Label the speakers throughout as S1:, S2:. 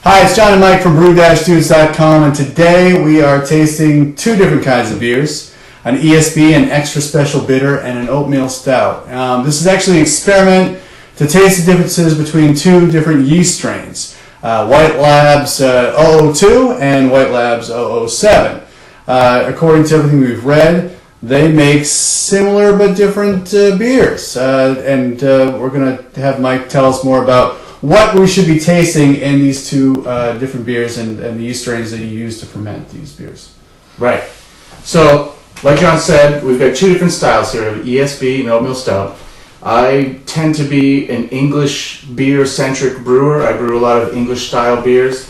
S1: Hi, it's John and Mike from brew-dudes.com, and today we are tasting two different kinds of beers, an ESB, an extra special bitter, and an oatmeal stout. This is actually an experiment to taste the differences between two different yeast strains, White Labs 002 and White Labs 007. According to everything we've read, they make similar but different beers, and we're going to have Mike tell us more about what we should be tasting in these two different beers and the yeast strains that you use to ferment these beers.
S2: Right. So, like John said, we've got two different styles here of ESB and Oatmeal Stout. I tend to be an English beer-centric brewer. I brew a lot of English-style beers.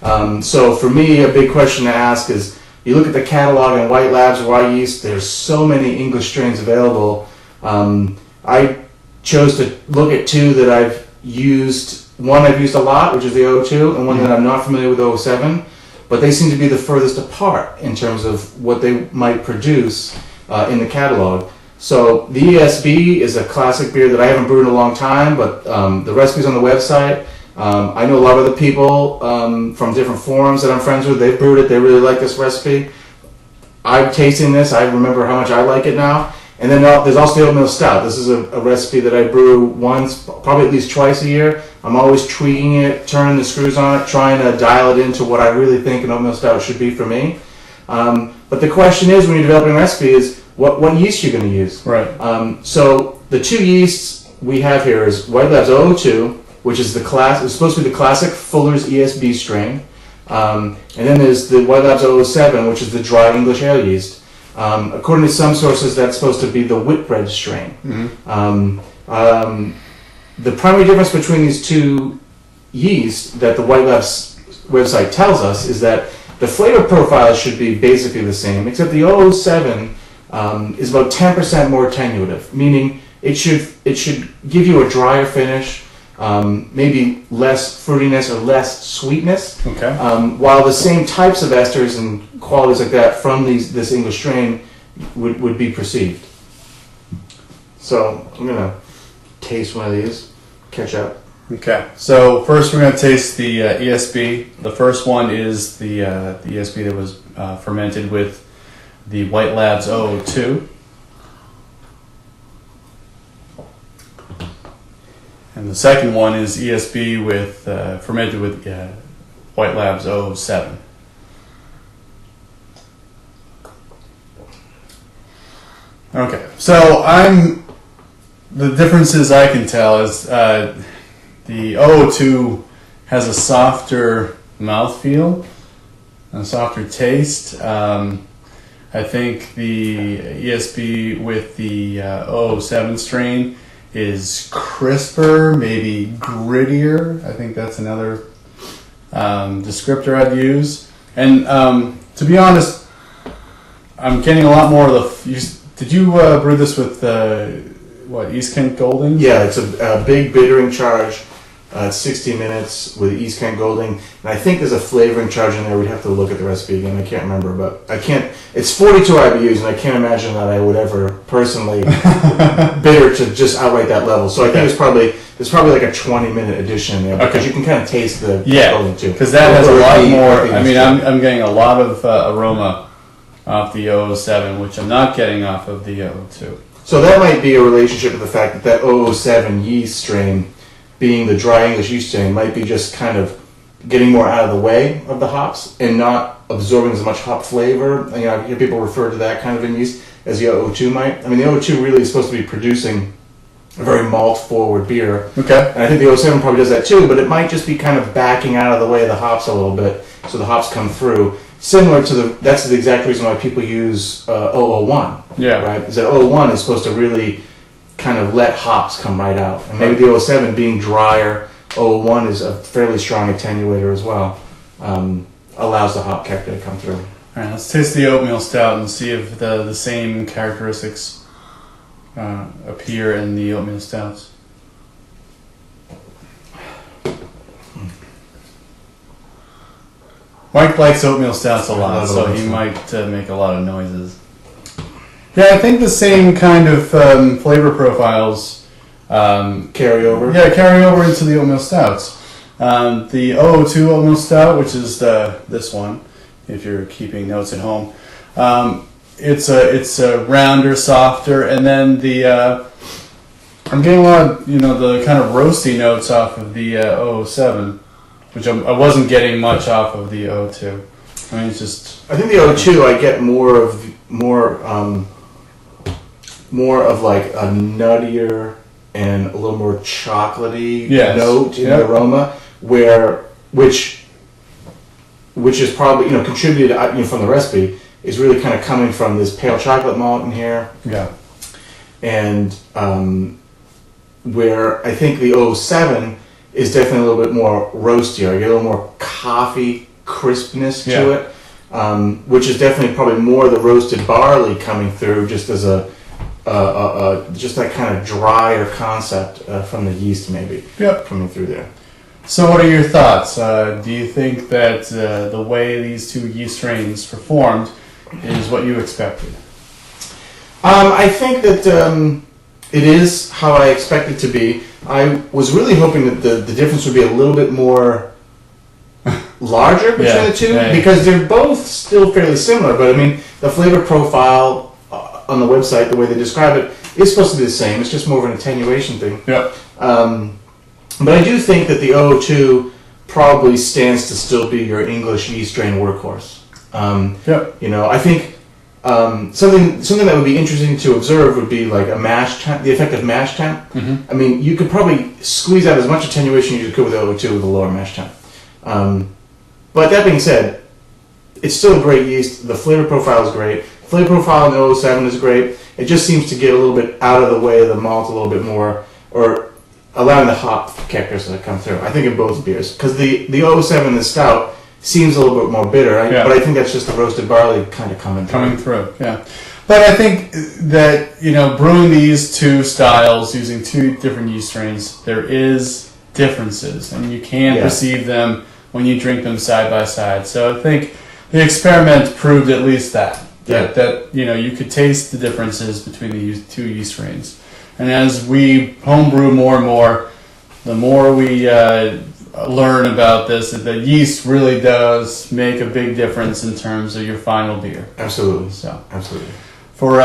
S2: So for me, a big question to ask is, you look at the catalog in White Labs or Yeast, there's so many English strains available. I chose to look at two that I've used. One I've used a lot, which is the 002, and one that I'm not familiar with, 007, but they seem to be the furthest apart in terms of what they might produce in the catalog. So the ESB is a classic beer that I haven't brewed in a long time, but the recipe's on the website. I know a lot of other people from different forums that I'm friends with. They've brewed it. They really like this recipe. I'm tasting this. I remember how much I like it now. And then there's also the Oatmeal Stout. This is a recipe that I brew once, probably at least twice a year. I'm always tweaking it, turning the screws on it, trying to dial it into what I really think an Oatmeal Stout should be for me. But the question is, when you're developing a recipe, is what yeast you're going to use.
S1: Right.
S2: So the two yeasts we have here is White Labs 002, which is it's supposed to be the classic Fuller's ESB strain. And then there's the White Labs 007, which is the dry English ale yeast. According to some sources, that's supposed to be the Whitbread strain. The primary difference between these two yeasts that the White Labs website tells us is that the flavor profile should be basically the same, except the 007 is about 10% more attenuative, meaning it should give you a drier finish, maybe less fruitiness or less sweetness.
S1: Okay.
S2: While the same types of esters and qualities like that from this English strain would be perceived. So I'm gonna taste one of these, catch up.
S1: Okay. So first we're going to taste the ESB. The first one is the ESB that was fermented with the White Labs 002. And the second one is ESB with fermented with White Labs 007. Okay, so the differences I can tell is the 002 has a softer mouthfeel, a softer taste. I think the ESB with the 007 strain is crisper, maybe grittier. I think that's another descriptor I'd use. And to be honest, I'm getting a lot more of the... Did you brew this with, East Kent Golding?
S2: Yeah, it's a big bittering charge. 60 minutes with East Kent Golding. And I think there's a flavoring charge in there. We'd have to look at the recipe again. I can't remember, but it's 42 IBUs, and I can't imagine that I would ever personally bitter to just outright that level. So I think there's probably like a 20-minute addition in there, because you can kind of taste the Golding too.
S1: Because that has a lot more. I mean, I'm getting a lot of aroma off the 007, which I'm not getting off of the 002.
S2: So that might be a relationship with the fact that 007 yeast strain, being the dry English yeast strain, might be just kind of getting more out of the way of the hops and not absorbing as much hop flavor. You know, I hear people refer to that kind of in yeast as the 002 might. I mean, the 002 really is supposed to be producing a very malt-forward beer.
S1: Okay.
S2: And I think the 007 probably does that too, but it might just be kind of backing out of the way of the hops a little bit, so the hops come through. Similar to that's the exact reason why people use 001.
S1: Yeah.
S2: Right? Is that 001 is supposed to really kind of let hops come right out. And maybe the 07 being drier, 001 is a fairly strong attenuator as well. Allows the hop character to come through.
S1: All right, let's taste the oatmeal stout and see if the same characteristics appear in the oatmeal stouts. Mike likes oatmeal stouts a lot, so he might make a lot of noises. Yeah, I think the same kind of flavor profiles
S2: carry over.
S1: Yeah, carry over into the oatmeal stouts. The 002 Oatmeal Stout, which is this one, if you're keeping notes at home. It's a rounder, softer, and then I'm getting a lot of the kind of roasty notes off of the 007, which I wasn't getting much off of the 002. I mean, it's just.
S2: I think the 002 I get more of like a nuttier and a little more chocolatey note in the aroma, which is probably contributed from the recipe is really kind of coming from this pale chocolate malt in here.
S1: Yeah.
S2: And where I think the 007 is definitely a little bit more roastier. You get a little more coffee crispness to it, which is definitely probably more the roasted barley coming through, just as just that kind of drier concept from the yeast maybe coming through there.
S1: So what are your thoughts? Do you think that the way these two yeast strains performed is what you expected?
S2: I think that it is how I expect it to be. I was really hoping that the difference would be a little bit more larger between the two, because they're both still fairly similar. But I mean, the flavor profile on the website, the way they describe it, is supposed to be the same. It's just more of an attenuation thing.
S1: Yeah.
S2: But I do think that the 002 probably stands to still be your English yeast strain workhorse. I think something that would be interesting to observe would be like a mash temp, the effect of mash temp.
S1: Mm-hmm.
S2: I mean, you could probably squeeze out as much attenuation as you could with 002 with a lower mash temp. But that being said, it's still a great yeast. The flavor profile is great. Flavor profile in the 007 is great. It just seems to get a little bit out of the way of the malt a little bit more, or allowing the hop characters to come through. I think in both beers, because the 007, the stout, seems a little bit more bitter, but I think that's just the roasted barley kind of coming through. Yeah.
S1: But I think that brewing these two styles using two different yeast strains, there is differences, and you can perceive them when you drink them side by side. So I think the experiment proved at least that you could taste the differences between the two yeast strains. And as we homebrew more and more, the more we learn about this, that the yeast really does make a big difference in terms of your final beer.
S2: Absolutely.
S1: So,
S2: absolutely.
S1: For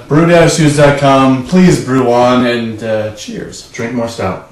S1: brew-shoes.com, please brew on and cheers.
S2: Drink more stout.